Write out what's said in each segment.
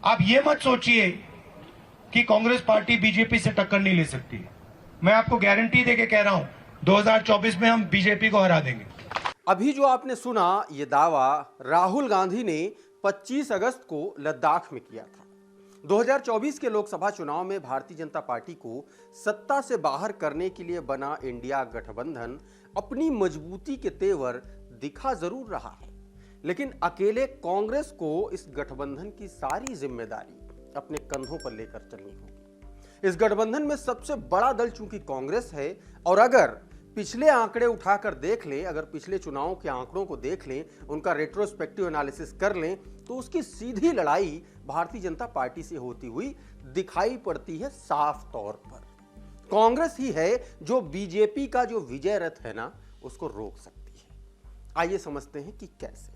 आप ये मत सोचिए कि कांग्रेस पार्टी बीजेपी से टक्कर नहीं ले सकती। मैं आपको गारंटी देके कह रहा हूं 2024 में हम बीजेपी को हरा देंगे। अभी जो आपने सुना ये दावा राहुल गांधी ने 25 अगस्त को लद्दाख में किया था। 2024 के लोकसभा चुनाव में भारतीय जनता पार्टी को सत्ता से बाहर करने के लिए बना इंडिया गठबंधन अपनी मजबूती के तेवर दिखा जरूर रहा है, लेकिन अकेले कांग्रेस को इस गठबंधन की सारी जिम्मेदारी अपने कंधों पर लेकर चलनी होगी। इस गठबंधन में सबसे बड़ा दल चूंकि कांग्रेस है, और अगर पिछले आंकड़े उठाकर देख लें, अगर पिछले चुनावों के आंकड़ों को देख लें, उनका रेट्रोस्पेक्टिव एनालिसिस कर लें, तो उसकी सीधी लड़ाई भारतीय जनता पार्टी से होती हुई दिखाई पड़ती है साफ तौर पर। कांग्रेस ही है जो बीजेपी का जो विजय रथ है ना, उसको रोक सकती है। आइए समझते हैं कि कैसे।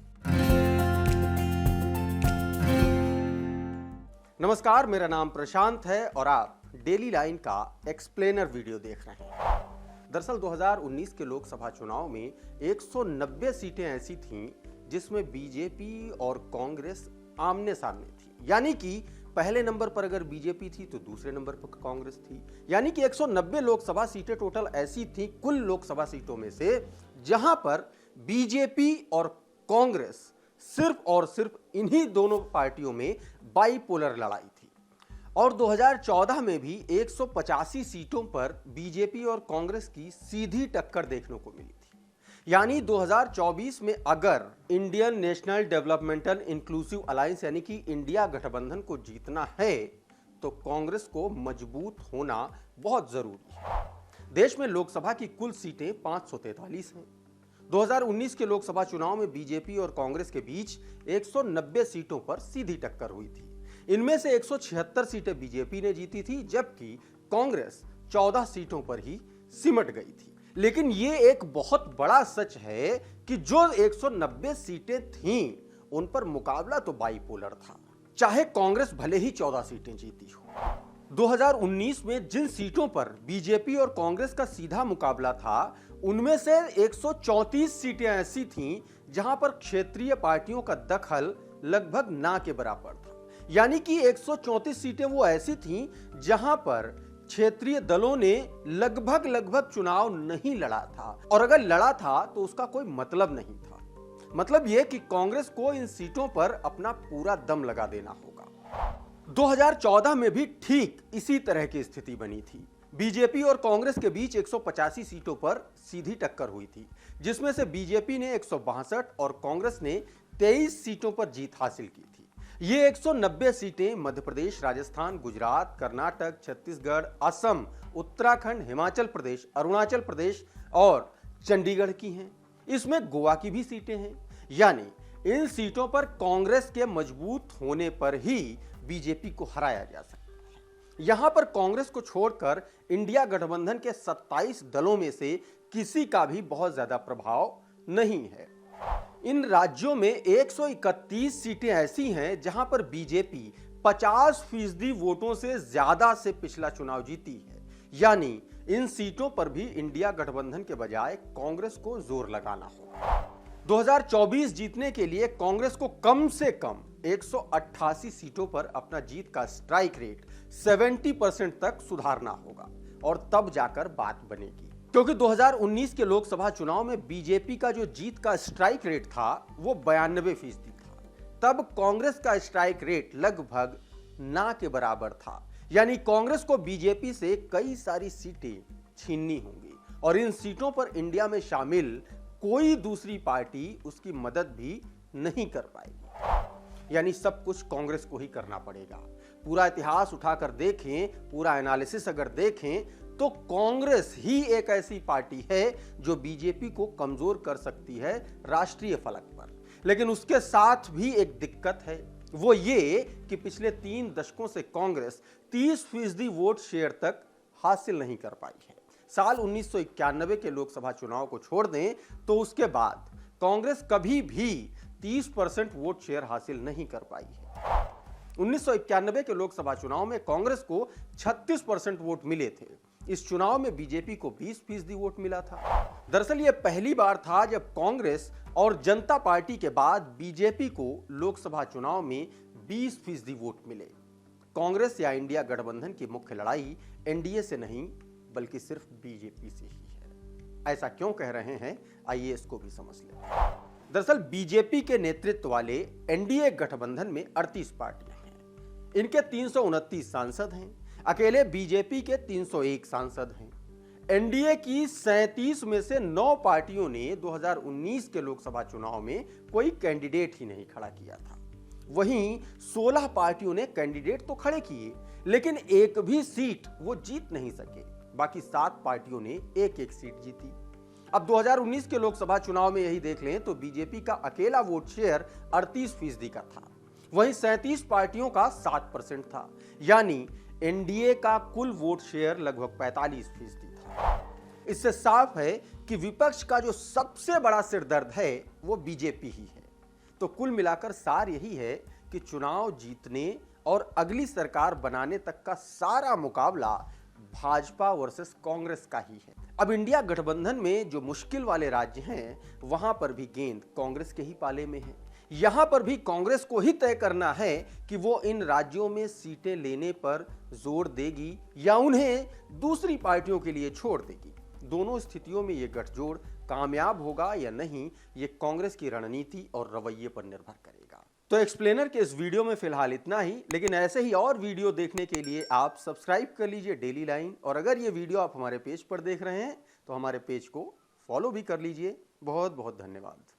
नमस्कार, मेरा नाम प्रशांत है और आप डेली लाइन का एक्सप्लेनर वीडियो देख रहे हैं। दरअसल 2019 के लोकसभा चुनाव में 190 सीटें ऐसी थीं जिसमें बीजेपी और कांग्रेस आमने सामने थी। यानी कि पहले नंबर पर अगर बीजेपी थी तो दूसरे नंबर पर कांग्रेस थी। यानी कि 190 लोकसभा सीटें टोटल ऐसी थी कुल लोकसभा सीटों में से, जहां पर बीजेपी और कांग्रेस सिर्फ और सिर्फ इन्हीं दोनों पार्टियों में बाइपोलर लड़ाई थी। और 2014 में भी 185 सीटों पर बीजेपी और कांग्रेस की सीधी टक्कर देखने को मिली थी। यानी 2024 में अगर Indian national developmental inclusive alliance यानी कि इंडिया गठबंधन को जीतना है तो कांग्रेस को मजबूत होना बहुत जरूरी है। देश में लोकसभा की कुल सीटें 543 हैं। 2019 के लोकसभा चुनाव में बीजेपी और कांग्रेस के बीच 190 सीटों पर सीधी टक्कर हुई थी। इनमें से 176 सीटें बीजेपी ने जीती थी, जबकि कांग्रेस 14 सीटों पर ही सिमट गई थी। लेकिन यह एक बहुत बड़ा सच है कि जो 190 सीटें थीं, उन पर मुकाबला तो बाइपोलर था, चाहे कांग्रेस भले ही 14 सीटें जीती हो। 2019 में जिन सीटों पर बीजेपी और कांग्रेस का सीधा मुकाबला था, उनमें से 134 सीटें ऐसी थीं जहां पर क्षेत्रीय पार्टियों का दखल लगभग ना के बराबर था। यानी कि 134 सीटें वो ऐसी थीं जहां पर क्षेत्रीय दलों ने लगभग चुनाव नहीं लड़ा था, और अगर लड़ा था तो उसका कोई मतलब नहीं था। मतलब यह कि कांग्रेस को इन सीटों पर अपना पूरा दम लगा देना होगा। 2014 में भी ठीक इसी तरह की स्थिति बनी थी। बीजेपी और कांग्रेस के बीच 185 सीटों पर सीधी टक्कर हुई थी, जिसमें से बीजेपी ने 162 और कांग्रेस ने 23 सीटों पर जीत हासिल की थी। ये 190 सीटें मध्य प्रदेश, राजस्थान, गुजरात, कर्नाटक, छत्तीसगढ़, असम, उत्तराखंड, हिमाचल प्रदेश, अरुणाचल प्रदेश और चंडीगढ़ की हैं। इसमें गोवा की भी सीटें हैं। यानी इन सीटों पर कांग्रेस के मजबूत होने पर ही बीजेपी को हराया जा सकता है। यहां पर कांग्रेस को छोड़कर इंडिया गठबंधन के 27 दलों में से किसी का भी बहुत ज्यादा प्रभाव नहीं है। इन राज्यों में 131 सीटें ऐसी हैं जहां पर बीजेपी 50% वोटों से ज्यादा से पिछला चुनाव जीती है। यानी इन सीटों पर भी इंडिया गठबंधन के बजाय कांग्रेस को जोर लगाना होगा। 2024 जीतने के लिए कांग्रेस को कम से कम 188 सीटों पर अपना जीत का स्ट्राइक रेट 70% तक सुधारना होगा, और तब जाकर बात बनेगी। क्योंकि 2019 के लोकसभा चुनाव में बीजेपी का जो जीत का स्ट्राइक रेट था वो 92% था, तब कांग्रेस का स्ट्राइक रेट लगभग ना के बराबर था। यानी कांग्रेस को बीजेपी से कई सारी सीटें छीननी होंगी, और इन सीटों पर इंडिया में शामिल कोई दूसरी पार्टी उसकी मदद भी नहीं कर पाएगी। यानी सब कुछ कांग्रेस को ही करना पड़ेगा। पूरा इतिहास उठाकर देखें, पूरा एनालिसिस अगर देखें, तो कांग्रेस ही एक ऐसी पार्टी है जो बीजेपी को कमजोर कर सकती है राष्ट्रीय फलक पर। लेकिन उसके साथ भी एक दिक्कत है, वो ये कि पिछले 3 दशकों से कांग्रेस 30% वोट शेयर तक हासिल नहीं कर पाई है। साल 1991 के लोकसभा चुनाव को छोड़ दें तो उसके बाद कांग्रेस कभी भी 30% वोट शेयर हासिल नहीं कर पाई है। 1991 के लोकसभा चुनाव में कांग्रेस को 36% वोट मिले थे। इस चुनाव में बीजेपी को 20% वोट मिला था। दरअसल यह पहली बार था जब कांग्रेस और जनता पार्टी के बाद बीजेपी को लोकसभा चुनाव में 20% वोट मिले। कांग्रेस या इंडिया गठबंधन की मुख्य लड़ाई एनडीए से नहीं बल्कि सिर्फ बीजेपी से ही है। ऐसा क्यों कह रहे हैं, आइए इसको भी समझ लें। दरअसल बीजेपी के नेतृत्व वाले एनडीए गठबंधन में 38 पार्टियां हैं। इनके 329 सांसद हैं। अकेले बीजेपी के 301 सांसद हैं। एनडीए की 37 में से 9 पार्टियों ने 2019 के लोकसभा चुनाव में कोई कैंडिडेट ही नहीं खड़ा किया था। वहीं 16 पार्टियों ने कैंडिडेट तो खड़े किए, लेकिन एक भी सीट वो जीत नहीं सके। बाकी 7 पार्टियों ने एक-एक सीट जीती। अब 2019 के लोकसभा चुनाव में यही देख लें तो बीजेपी का अकेला वोट शेयर 38% का था, वहीं 37 पार्टियों का 7% था, यानी एनडीए का कुल वोट शेयर लगभग 45% था। इससे साफ है कि विपक्ष का जो सबसे बड़ा सिरदर्द है वो बीजेपी ही है। तो कुल मिलाकर सार यही है कि चुनाव जीतने और अगली सरकार बनाने तक का सारा मुकाबला भाजपा वर्सेस कांग्रेस का ही है। अब इंडिया गठबंधन में जो मुश्किल वाले राज्य हैं, वहां पर भी गेंद कांग्रेस के ही पाले में है। यहां पर भी कांग्रेस को ही तय करना है कि वो इन राज्यों में सीटें लेने पर जोर देगी या उन्हें दूसरी पार्टियों के लिए छोड़ देगी। दोनों स्थितियों में ये गठजोड़ कामयाब होगा या नहीं, ये कांग्रेस की रणनीति और रवैये पर निर्भर करेगा। तो एक्सप्लेनर के इस वीडियो में फिलहाल इतना ही, लेकिन ऐसे ही और वीडियो देखने के लिए आप सब्सक्राइब कर लीजिए डेली लाइन, और अगर ये वीडियो आप हमारे पेज पर देख रहे हैं तो हमारे पेज को फॉलो भी कर लीजिए। बहुत बहुत धन्यवाद।